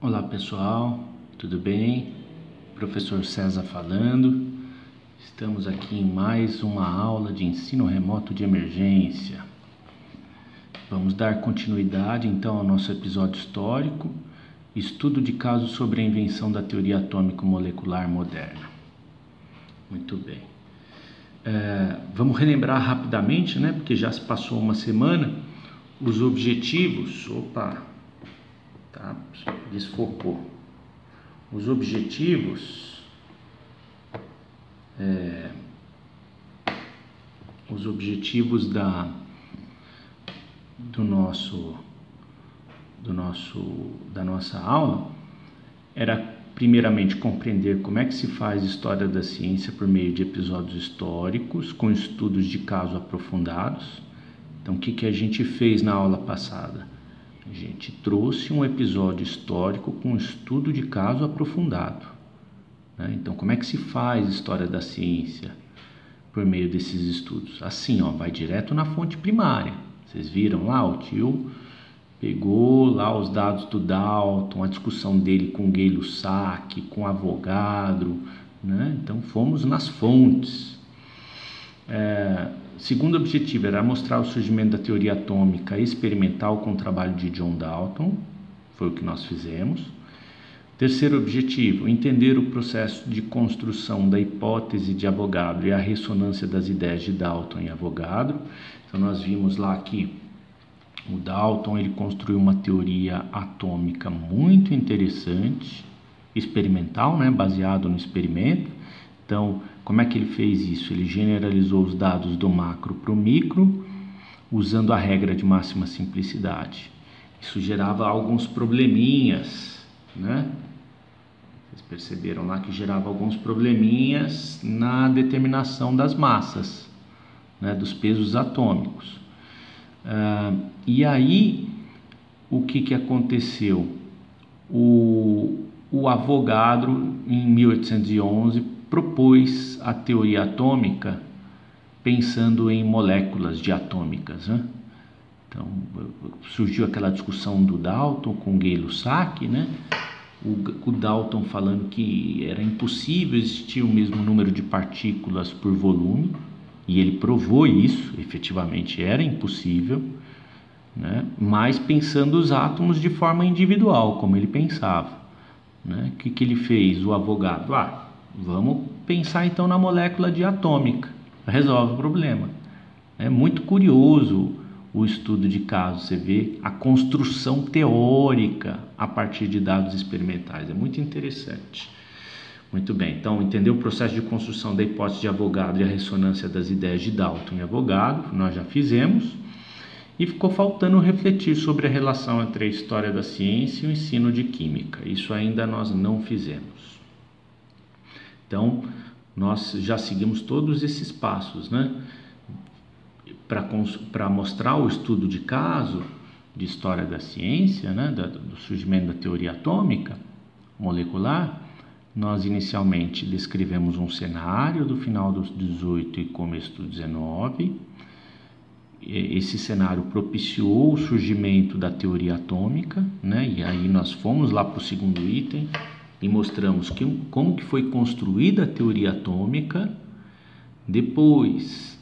Olá pessoal, tudo bem? Professor César falando. Estamos aqui em mais uma aula de ensino remoto de emergência. Vamos dar continuidade então ao nosso episódio histórico, estudo de caso sobre a invenção da teoria atômico-molecular moderna. Muito bem. Vamos relembrar rapidamente, né? Porque já se passou uma semana, os objetivos. Tá, desfocou. Os objetivos da nossa aula era primeiramente compreender como é que se faz história da ciência por meio de episódios históricos com estudos de caso aprofundados. Então, o que a gente fez na aula passada? A gente trouxe um episódio histórico com estudo de caso aprofundado, né? Então, como é que se faz história da ciência por meio desses estudos? Assim, vai direto na fonte primária. Vocês viram lá, o tio pegou lá os dados do Dalton, a discussão dele com Gay-Lussac, com Avogadro, né? Então, fomos nas fontes. Segundo objetivo era mostrar o surgimento da teoria atômica experimental com o trabalho de John Dalton, foi o que nós fizemos. Terceiro objetivo, entender o processo de construção da hipótese de Avogadro e a ressonância das ideias de Dalton e Avogadro. Então nós vimos lá que o Dalton ele construiu uma teoria atômica muito interessante, experimental, né, baseado no experimento. Então, como é que ele fez isso? Ele generalizou os dados do macro para o micro, usando a regra de máxima simplicidade. Isso gerava alguns probleminhas, né? Vocês perceberam lá que gerava alguns probleminhas na determinação das massas, né, dos pesos atômicos. E aí, o que aconteceu? O Avogadro, em 1811, propôs a teoria atômica pensando em moléculas diatômicas, né? Então, surgiu aquela discussão do Dalton com Gay-Lussac, né? O Dalton falando que era impossível existir o mesmo número de partículas por volume, e ele provou isso, efetivamente era impossível, né? Mas pensando os átomos de forma individual, como ele pensava, né? O que ele fez, o Avogadro? Vamos pensar então na molécula diatômica, resolve o problema. É muito curioso o estudo de caso, você vê a construção teórica a partir de dados experimentais, é muito interessante. Muito bem, então entender o processo de construção da hipótese de Avogadro e a ressonância das ideias de Dalton e Avogadro, nós já fizemos, e ficou faltando refletir sobre a relação entre a história da ciência e o ensino de química, isso ainda nós não fizemos. Então, nós já seguimos todos esses passos, né? Para mostrar o estudo de caso de história da ciência, né? Do surgimento da teoria atômica molecular, nós inicialmente descrevemos um cenário do final dos 18 e começo do 19. Esse cenário propiciou o surgimento da teoria atômica, né? E aí nós fomos lá para o segundo item, e mostramos como que foi construída a teoria atômica. Depois,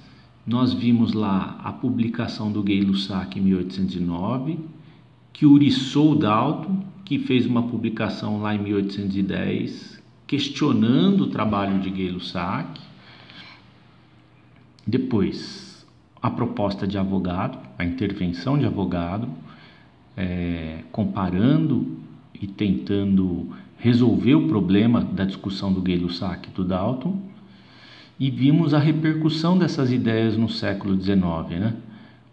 nós vimos lá a publicação do Gay-Lussac em 1809, que uriçou o Dalton, que fez uma publicação lá em 1810, questionando o trabalho de Gay-Lussac. Depois, a proposta de Avogadro, a intervenção de Avogadro, comparando e tentando resolver o problema da discussão do Gay-Lussac e do Dalton, e vimos a repercussão dessas ideias no século XIX, né?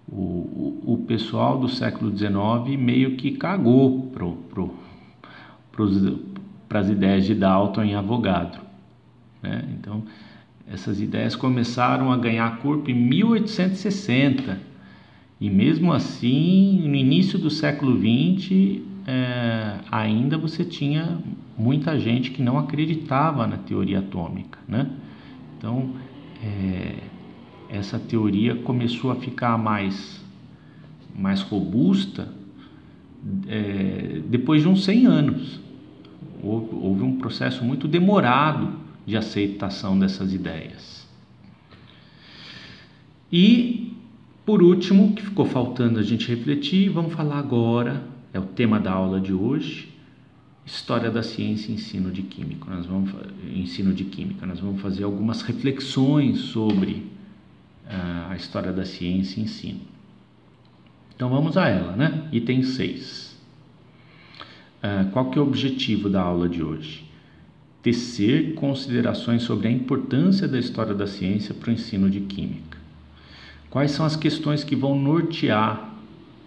O pessoal do século XIX meio que cagou para as ideias de Dalton e Avogadro, né? Então, essas ideias começaram a ganhar corpo em 1860, e mesmo assim, no início do século XX, ainda você tinha muita gente que não acreditava na teoria atômica, né? Então, essa teoria começou a ficar mais robusta depois de uns 100 anos. Houve um processo muito demorado de aceitação dessas ideias. E, por último, que ficou faltando a gente refletir, vamos falar agora, é o tema da aula de hoje, História da Ciência e Ensino de Química. Nós vamos fazer algumas reflexões sobre a história da ciência e ensino. Então vamos a ela, né? Item 6. Qual que é o objetivo da aula de hoje? Tecer considerações sobre a importância da história da ciência para o ensino de química. Quais são as questões que vão nortear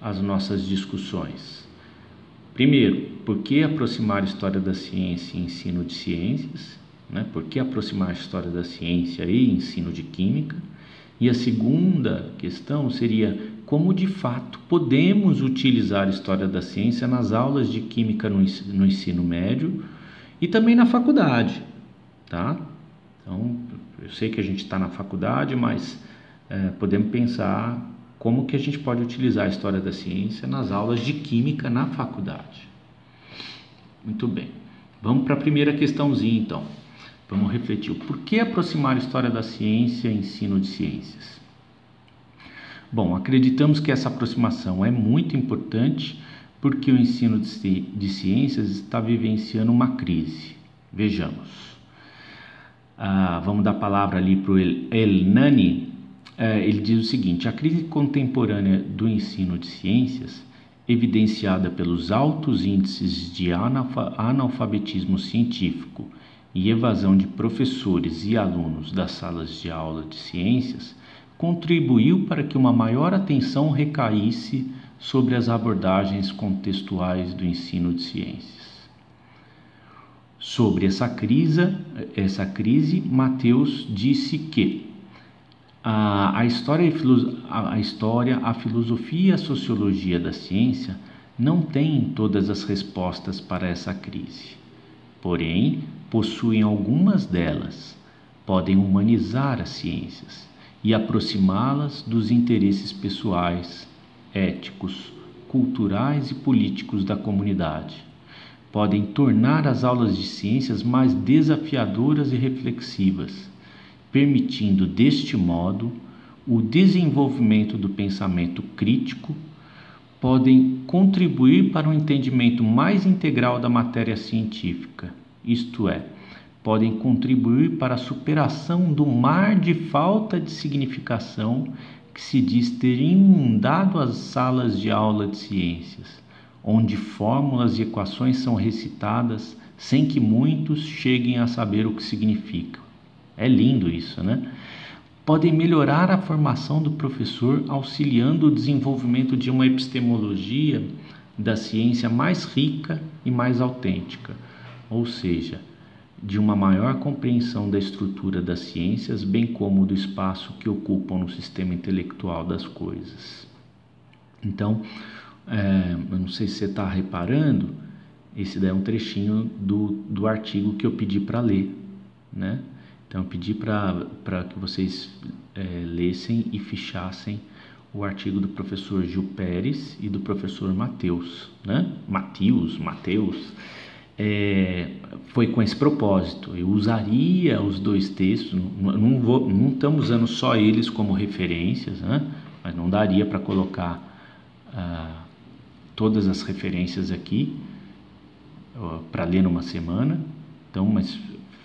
as nossas discussões? Primeiro, por que aproximar a história da ciência e ensino de ciências? Né? Por que aproximar a história da ciência e ensino de química? E a segunda questão seria como de fato podemos utilizar a história da ciência nas aulas de química no ensino médio e também na faculdade, tá? Então, eu sei que a gente está na faculdade, mas podemos pensar como que a gente pode utilizar a história da ciência nas aulas de química na faculdade. Muito bem, vamos para a primeira questãozinha então. Vamos refletir o porquê aproximar a história da ciência e ensino de ciências. Bom, acreditamos que essa aproximação é muito importante porque o ensino de ciências está vivenciando uma crise. Vejamos. Vamos dar a palavra ali para o El-Nani. Ele diz o seguinte: a crise contemporânea do ensino de ciências, evidenciada pelos altos índices de analfabetismo científico e evasão de professores e alunos das salas de aula de ciências, contribuiu para que uma maior atenção recaísse sobre as abordagens contextuais do ensino de ciências. Sobre essa crise, Mateus disse que a história, a filosofia e a sociologia da ciência não têm todas as respostas para essa crise. Porém, possuem algumas delas, podem humanizar as ciências e aproximá-las dos interesses pessoais, éticos, culturais e políticos da comunidade. Podem tornar as aulas de ciências mais desafiadoras e reflexivas, permitindo deste modo o desenvolvimento do pensamento crítico, podem contribuir para um entendimento mais integral da matéria científica, isto é, podem contribuir para a superação do mar de falta de significação que se diz ter inundado as salas de aula de ciências, onde fórmulas e equações são recitadas sem que muitos cheguem a saber o que significam. É lindo isso, né? Podem melhorar a formação do professor, auxiliando o desenvolvimento de uma epistemologia da ciência mais rica e mais autêntica, ou seja, de uma maior compreensão da estrutura das ciências, bem como do espaço que ocupam no sistema intelectual das coisas. Então, eu não sei se você está reparando, esse daí é um trechinho do artigo que eu pedi para ler, né? Então, eu pedi para que vocês lessem e fichassem o artigo do professor Gil Pérez e do professor Mateus, né? Mateus. Foi com esse propósito. Eu usaria os dois textos, não estamos usando só eles como referências, né? Mas não daria para colocar todas as referências aqui para ler numa semana. Então, mas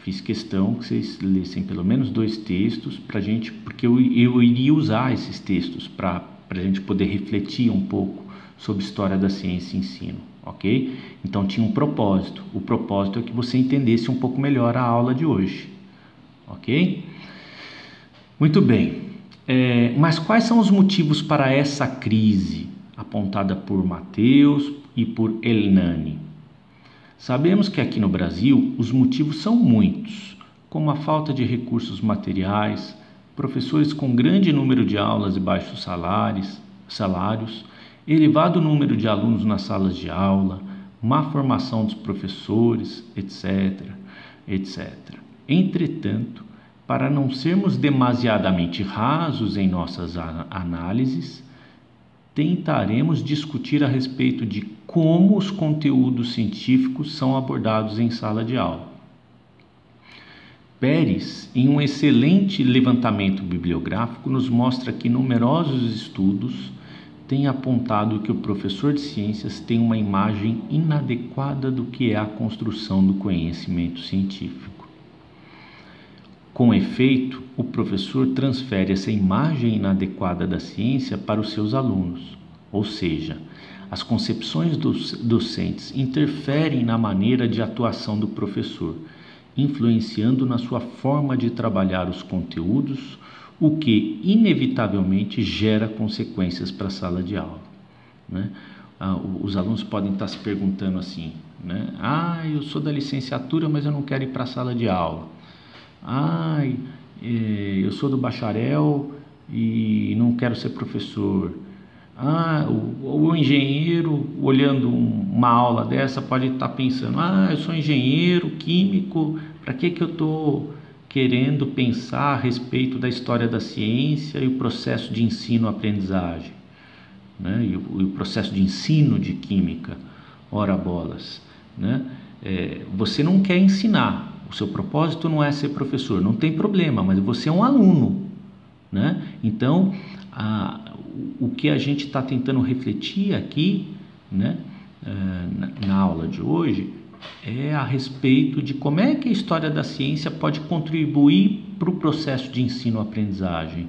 fiz questão que vocês lessem pelo menos dois textos para gente, porque eu iria usar esses textos para a gente poder refletir um pouco sobre história da ciência e ensino, ok? Então tinha um propósito. O propósito é que você entendesse um pouco melhor a aula de hoje, ok? Muito bem. Mas quais são os motivos para essa crise apontada por Mateus e por El-Nani? Sabemos que aqui no Brasil os motivos são muitos, como a falta de recursos materiais, professores com grande número de aulas e baixos salários, elevado número de alunos nas salas de aula, má formação dos professores, etc. Entretanto, para não sermos demasiadamente rasos em nossas análises, tentaremos discutir a respeito de como os conteúdos científicos são abordados em sala de aula. Pérez, em um excelente levantamento bibliográfico, nos mostra que numerosos estudos têm apontado que o professor de ciências tem uma imagem inadequada do que é a construção do conhecimento científico. Com efeito, o professor transfere essa imagem inadequada da ciência para os seus alunos, ou seja, as concepções dos docentes interferem na maneira de atuação do professor, influenciando na sua forma de trabalhar os conteúdos, o que inevitavelmente gera consequências para a sala de aula, né? Os alunos podem estar se perguntando assim, né? Eu sou da licenciatura, mas eu não quero ir para a sala de aula. Eu sou do bacharel e não quero ser professor. O engenheiro, olhando uma aula dessa, pode estar pensando, eu sou engenheiro químico, para que eu estou querendo pensar a respeito da história da ciência e o processo de ensino-aprendizagem, né? E o processo de ensino de química, ora bolas, né? Você não quer ensinar, o seu propósito não é ser professor, não tem problema, mas você é um aluno, né? Então, o que a gente está tentando refletir aqui, né, na aula de hoje, é a respeito de como é que a história da ciência pode contribuir para o processo de ensino-aprendizagem.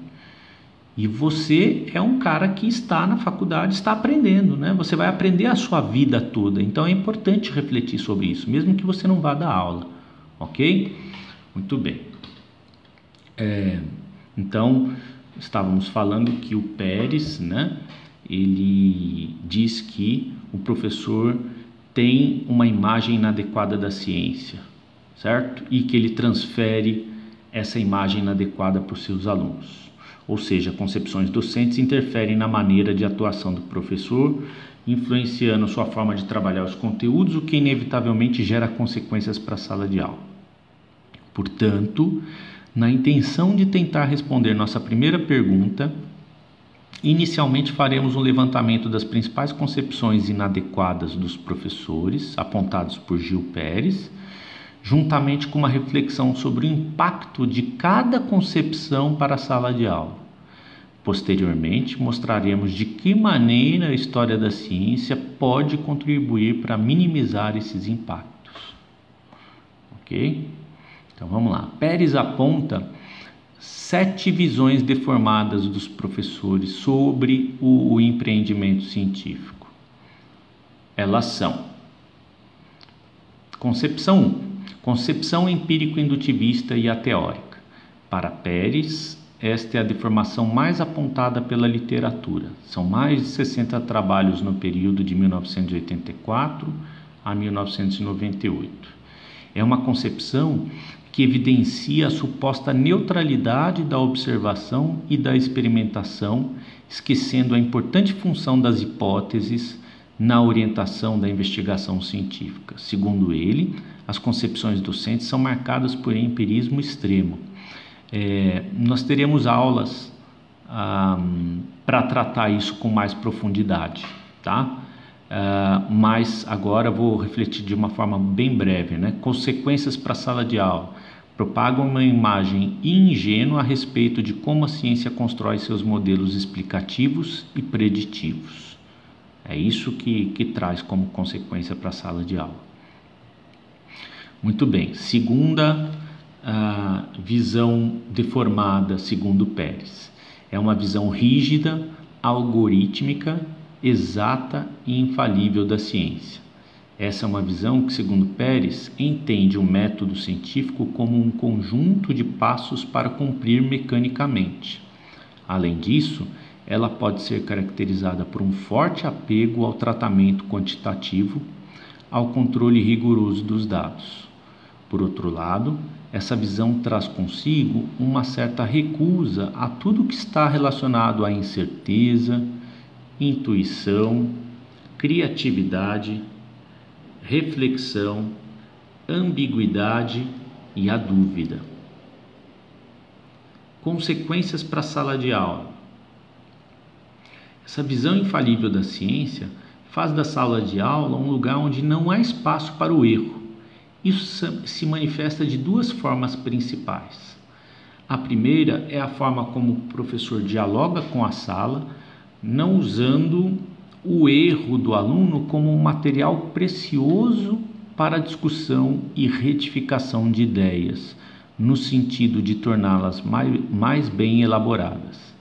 E você é um cara que está na faculdade, está aprendendo, né? Você vai aprender a sua vida toda, então é importante refletir sobre isso, mesmo que você não vá dar aula, ok? Muito bem. Então, estávamos falando que o Pérez, né, ele diz que o professor tem uma imagem inadequada da ciência, certo? E que ele transfere essa imagem inadequada para os seus alunos. Ou seja, concepções docentes interferem na maneira de atuação do professor, influenciando sua forma de trabalhar os conteúdos, o que inevitavelmente gera consequências para a sala de aula. Portanto, na intenção de tentar responder nossa primeira pergunta, inicialmente faremos um levantamento das principais concepções inadequadas dos professores, apontados por Gil Pérez, juntamente com uma reflexão sobre o impacto de cada concepção para a sala de aula. Posteriormente, mostraremos de que maneira a história da ciência pode contribuir para minimizar esses impactos. Ok? Então vamos lá. Pérez aponta 7 visões deformadas dos professores sobre o empreendimento científico. Elas são: concepção 1. Concepção empírico-indutivista e ateórica. Para Pérez, esta é a deformação mais apontada pela literatura. São mais de 60 trabalhos no período de 1984 a 1998. É uma concepção que evidencia a suposta neutralidade da observação e da experimentação, esquecendo a importante função das hipóteses na orientação da investigação científica. Segundo ele, as concepções docentes são marcadas por empirismo extremo. Nós teremos aulas para tratar isso com mais profundidade, tá? Mas agora vou refletir de uma forma bem breve, né? Consequências para a sala de aula. Propagam uma imagem ingênua a respeito de como a ciência constrói seus modelos explicativos e preditivos. É isso que traz como consequência para a sala de aula. Muito bem. Segunda visão deformada, segundo Pérez. É uma visão rígida, algorítmica, exata e infalível da ciência. Essa é uma visão que, segundo Pérez, entende o método científico como um conjunto de passos para cumprir mecanicamente. Além disso, ela pode ser caracterizada por um forte apego ao tratamento quantitativo, ao controle rigoroso dos dados. Por outro lado, essa visão traz consigo uma certa recusa a tudo que está relacionado à incerteza, intuição, criatividade, reflexão, ambiguidade e a dúvida. Consequências para a sala de aula. Essa visão infalível da ciência faz da sala de aula um lugar onde não há espaço para o erro. Isso se manifesta de duas formas principais. A primeira é a forma como o professor dialoga com a sala, não usando o erro do aluno como um material precioso para a discussão e retificação de ideias, no sentido de torná-las mais bem elaboradas.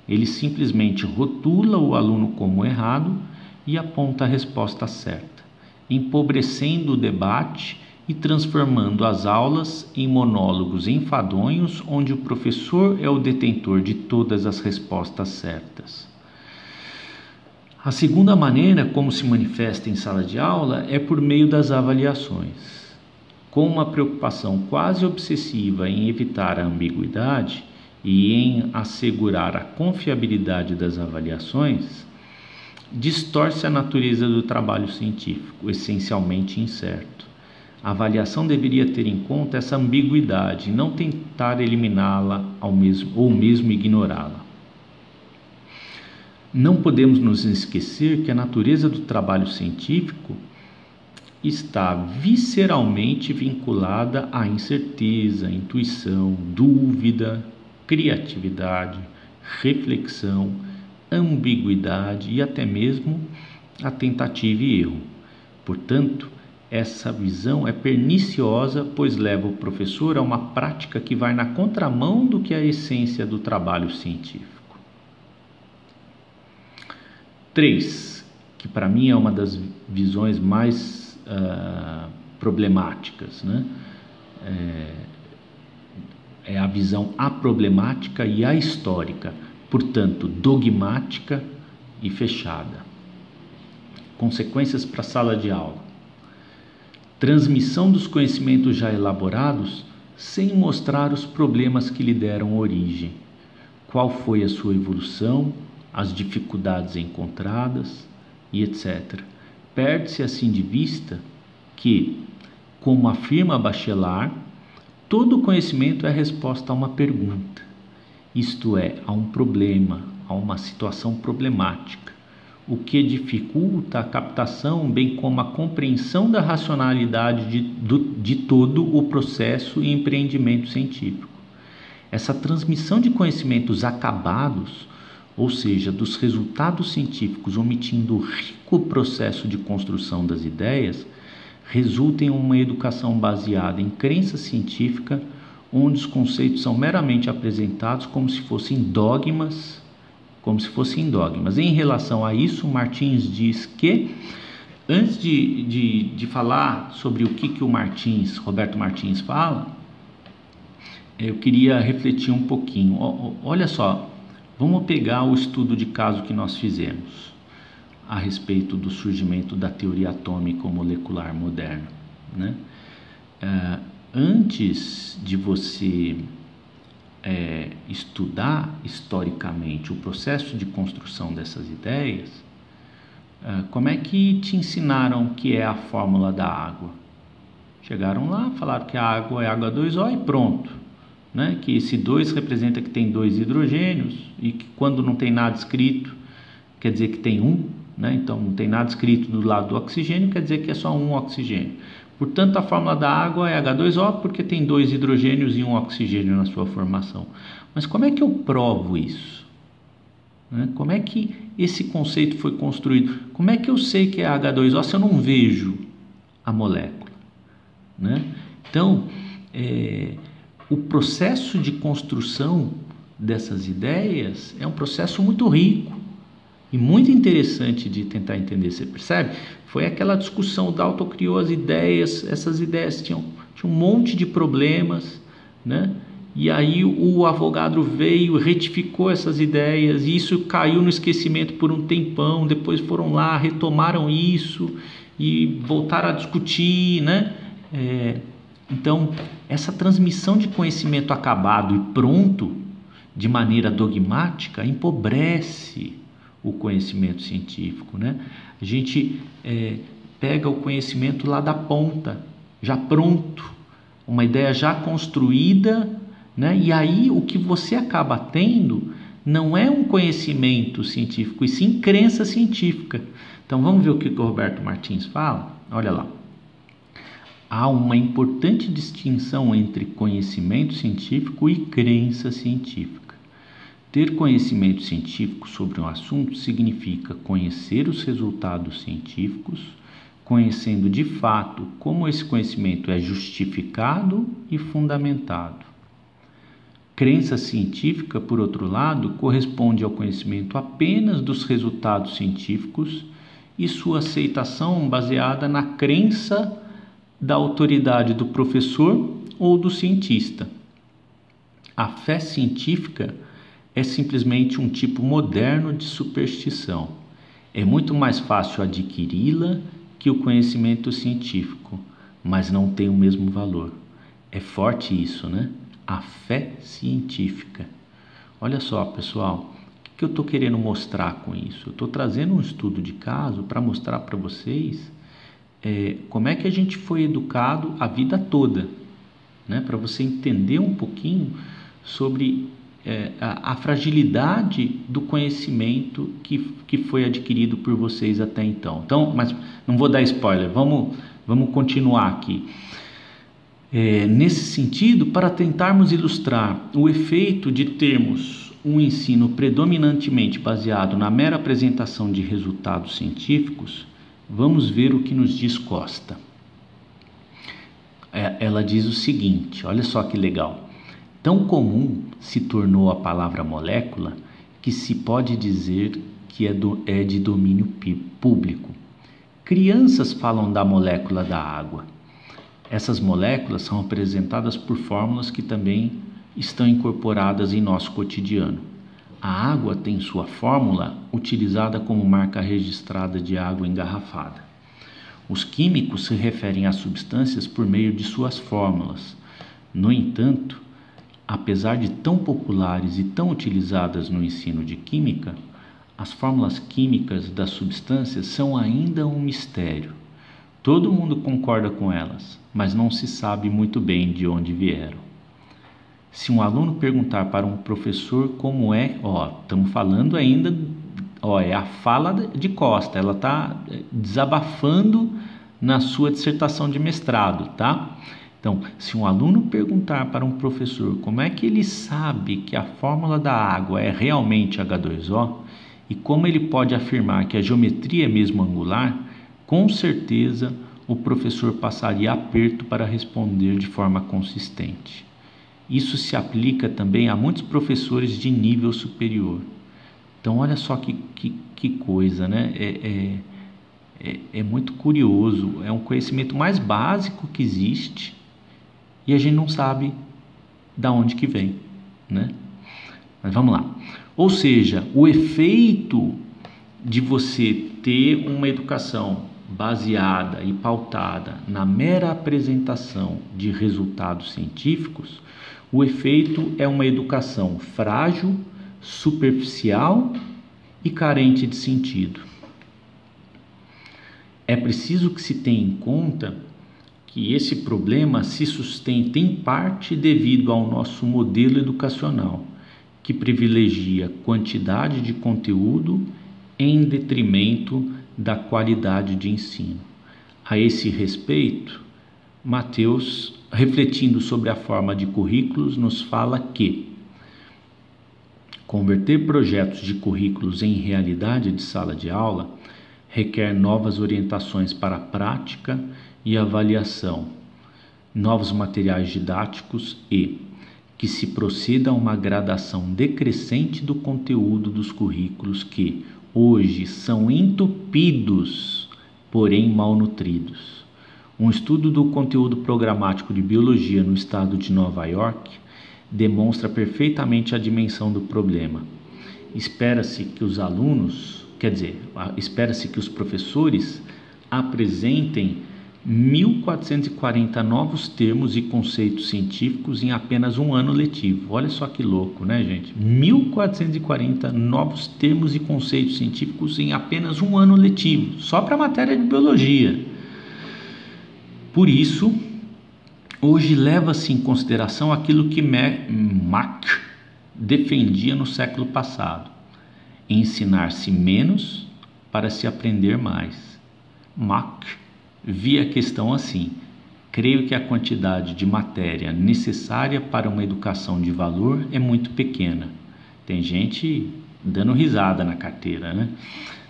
Ele simplesmente rotula o aluno como errado e aponta a resposta certa, empobrecendo o debate e transformando as aulas em monólogos enfadonhos onde o professor é o detentor de todas as respostas certas. A segunda maneira como se manifesta em sala de aula é por meio das avaliações. Com uma preocupação quase obsessiva em evitar a ambiguidade e em assegurar a confiabilidade das avaliações, distorce a natureza do trabalho científico, essencialmente incerto. A avaliação deveria ter em conta essa ambiguidade e não tentar eliminá-la ou mesmo ignorá-la. Não podemos nos esquecer que a natureza do trabalho científico está visceralmente vinculada à incerteza, intuição, dúvida, criatividade, reflexão, ambiguidade e até mesmo a tentativa e erro. Portanto, essa visão é perniciosa, pois leva o professor a uma prática que vai na contramão do que é a essência do trabalho científico. 3, que para mim é uma das visões mais problemáticas, né? É a visão aproblemática e ahistórica, portanto dogmática e fechada. Consequências para a sala de aula: transmissão dos conhecimentos já elaborados sem mostrar os problemas que lhe deram origem, qual foi a sua evolução, as dificuldades encontradas e etc. Perde-se assim de vista que, como afirma Bachelard, todo conhecimento é resposta a uma pergunta, isto é, a um problema, a uma situação problemática, o que dificulta a captação, bem como a compreensão da racionalidade de todo o processo e empreendimento científico. Essa transmissão de conhecimentos acabados, ou seja, dos resultados científicos omitindo o rico processo de construção das ideias, resulta em uma educação baseada em crença científica, onde os conceitos são meramente apresentados como se fossem dogmas. Em relação a isso, Martins diz que, antes de falar sobre o que o Roberto Martins fala, eu queria refletir um pouquinho. Olha só, vamos pegar o estudo de caso que nós fizemos a respeito do surgimento da teoria atômica molecular moderna, né? Antes de você estudar historicamente o processo de construção dessas ideias, como é que te ensinaram que é a fórmula da água? Chegaram lá, falaram que a água é H2O e pronto, né? Que esse 2 representa que tem 2 hidrogênios e que quando não tem nada escrito quer dizer que tem 1, né? Então não tem nada escrito do lado do oxigênio, quer dizer que é só 1 oxigênio. Portanto, a fórmula da água é H2O porque tem 2 hidrogênios e 1 oxigênio na sua formação. Mas como é que eu provo isso? Né? Como é que esse conceito foi construído? Como é que eu sei que é H2O se eu não vejo a molécula? Né? Então, o processo de construção dessas ideias é um processo muito rico e muito interessante de tentar entender. Você percebe? Foi aquela discussão, o Dalton criou as ideias, essas ideias tinham um monte de problemas, né? E aí o Avogadro veio, retificou essas ideias, e isso caiu no esquecimento por um tempão. Depois foram lá, retomaram isso e voltaram a discutir, né? Então, essa transmissão de conhecimento acabado e pronto, de maneira dogmática, empobrece o conhecimento científico, né? A gente pega o conhecimento lá da ponta, já pronto, uma ideia já construída, né? E aí o que você acaba tendo não é um conhecimento científico, e sim crença científica. Então vamos ver o que o Roberto Martins fala? Olha lá. Há uma importante distinção entre conhecimento científico e crença científica. Ter conhecimento científico sobre um assunto significa conhecer os resultados científicos, conhecendo de fato como esse conhecimento é justificado e fundamentado. Crença científica, por outro lado, corresponde ao conhecimento apenas dos resultados científicos e sua aceitação baseada na crença da autoridade do professor ou do cientista. A fé científica é simplesmente um tipo moderno de superstição. É muito mais fácil adquiri-la que o conhecimento científico, mas não tem o mesmo valor. É forte isso, né? A fé científica. Olha só, pessoal, o que eu estou querendo mostrar com isso? Eu estou trazendo um estudo de caso para mostrar para vocês como é que a gente foi educado a vida toda, né? Para você entender um pouquinho sobre a fragilidade do conhecimento que foi adquirido por vocês até então. Então, mas não vou dar spoiler, vamos continuar aqui. Nesse sentido, para tentarmos ilustrar o efeito de termos um ensino predominantemente baseado na mera apresentação de resultados científicos, vamos ver o que nos diz Costa. Ela diz o seguinte, olha só que legal. Tão comum se tornou a palavra molécula que se pode dizer que é de domínio público. Crianças falam da molécula da água. Essas moléculas são apresentadas por fórmulas que também estão incorporadas em nosso cotidiano. A água tem sua fórmula utilizada como marca registrada de água engarrafada. Os químicos se referem às substâncias por meio de suas fórmulas. No entanto, apesar de tão populares e tão utilizadas no ensino de química, as fórmulas químicas das substâncias são ainda um mistério. Todo mundo concorda com elas, mas não se sabe muito bem de onde vieram. Se um aluno perguntar para um professor como estamos falando ainda, é a fala de Costa, ela está desabafando na sua dissertação de mestrado, tá? Então, se um aluno perguntar para um professor como é que ele sabe que a fórmula da água é realmente H2O e como ele pode afirmar que a geometria é mesmo angular, com certeza o professor passaria aperto para responder de forma consistente. Isso se aplica também a muitos professores de nível superior. Então, olha só que coisa, né? É muito curioso, é um conhecimento mais básico que existe e a gente não sabe de onde que vem, né? Mas vamos lá. Ou seja, o efeito de você ter uma educação baseada e pautada na mera apresentação de resultados científicos, o efeito é uma educação frágil, superficial e carente de sentido. É preciso que se tenha em conta que esse problema se sustenta em parte devido ao nosso modelo educacional, que privilegia quantidade de conteúdo em detrimento da qualidade de ensino. A esse respeito, Mateus, refletindo sobre a forma de currículos, nos fala que converter projetos de currículos em realidade de sala de aula requer novas orientações para a prática e avaliação, novos materiais didáticos e que se proceda a uma gradação decrescente do conteúdo dos currículos que hoje são entupidos, porém mal nutridos. Um estudo do conteúdo programático de biologia no estado de Nova York demonstra perfeitamente a dimensão do problema. Espera-se que os professores apresentem 1.440 novos termos e conceitos científicos em apenas um ano letivo. Olha só que louco, né, gente? 1.440 novos termos e conceitos científicos em apenas um ano letivo, só para a matéria de biologia. Por isso, hoje leva-se em consideração aquilo que defendia no século passado: ensinar-se menos para se aprender mais. Mach via a questão assim: creio que a quantidade de matéria necessária para uma educação de valor é muito pequena. Tem gente dando risada na carteira, né?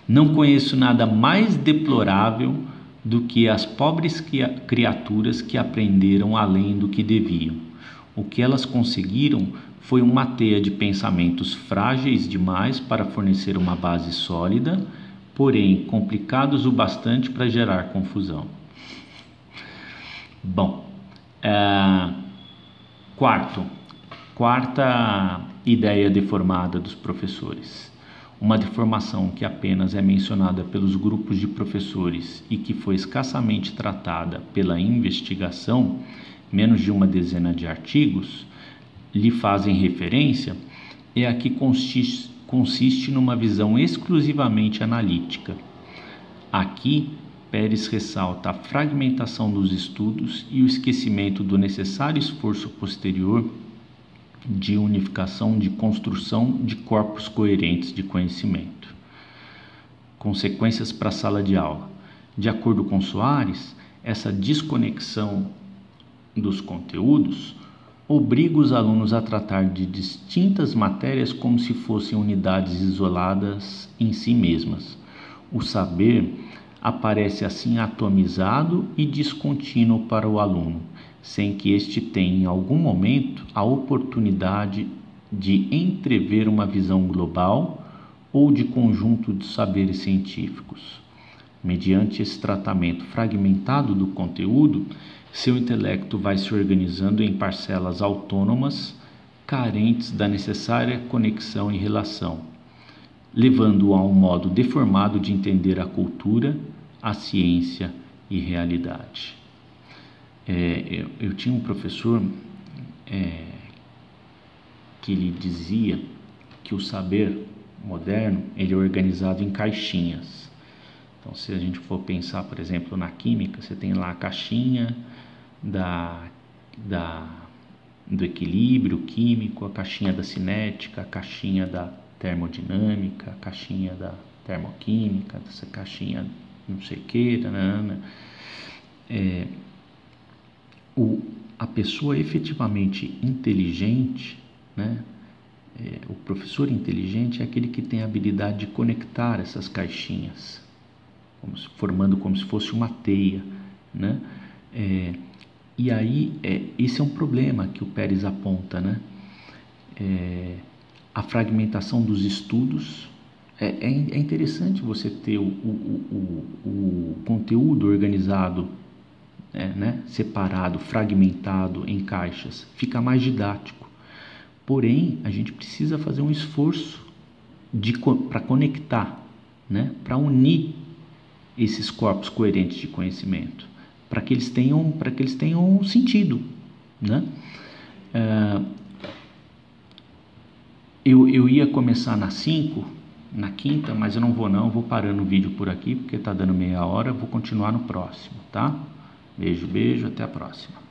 Não conheço nada mais deplorável do que as pobres criaturas que aprenderam além do que deviam. O que elas conseguiram foi uma teia de pensamentos frágeis demais para fornecer uma base sólida, porém complicados o bastante para gerar confusão. Bom, quarta ideia deformada dos professores. Uma deformação que apenas é mencionada pelos grupos de professores e que foi escassamente tratada pela investigação, menos de uma dezena de artigos lhe fazem referência, é a que consiste numa visão exclusivamente analítica. Aqui, Pérez ressalta a fragmentação dos estudos e o esquecimento do necessário esforço posterior de unificação, de construção de corpos coerentes de conhecimento. Consequências para a sala de aula. De acordo com Soares, essa desconexão dos conteúdos obriga os alunos a tratar de distintas matérias como se fossem unidades isoladas em si mesmas. O saber aparece assim atomizado e descontínuo para o aluno, sem que este tenha em algum momento a oportunidade de entrever uma visão global ou de conjunto de saberes científicos. Mediante esse tratamento fragmentado do conteúdo, seu intelecto vai se organizando em parcelas autônomas, carentes da necessária conexão e relação, levando-o a um modo deformado de entender a cultura, a ciência e realidade. Eu tinha um professor que ele dizia que o saber moderno ele é organizado em caixinhas. Então, se a gente for pensar, por exemplo, na química, você tem lá a caixinha do equilíbrio químico, a caixinha da cinética, a caixinha da termodinâmica, a caixinha da termoquímica, essa caixinha não sei o que, a pessoa efetivamente inteligente, né? O professor inteligente é aquele que tem a habilidade de conectar essas caixinhas, formando como se fosse uma teia, né? E aí, esse é um problema que o Pérez aponta, né? A fragmentação dos estudos. É interessante você ter o conteúdo organizado, né? Separado, fragmentado em caixas. Fica mais didático. Porém, a gente precisa fazer um esforço para conectar, né? Para unir esses corpos coerentes de conhecimento, para que eles tenham sentido, né? Eu ia começar na quinta, mas eu não vou parando o vídeo por aqui, porque está dando meia hora, vou continuar no próximo, tá? Beijo, até a próxima.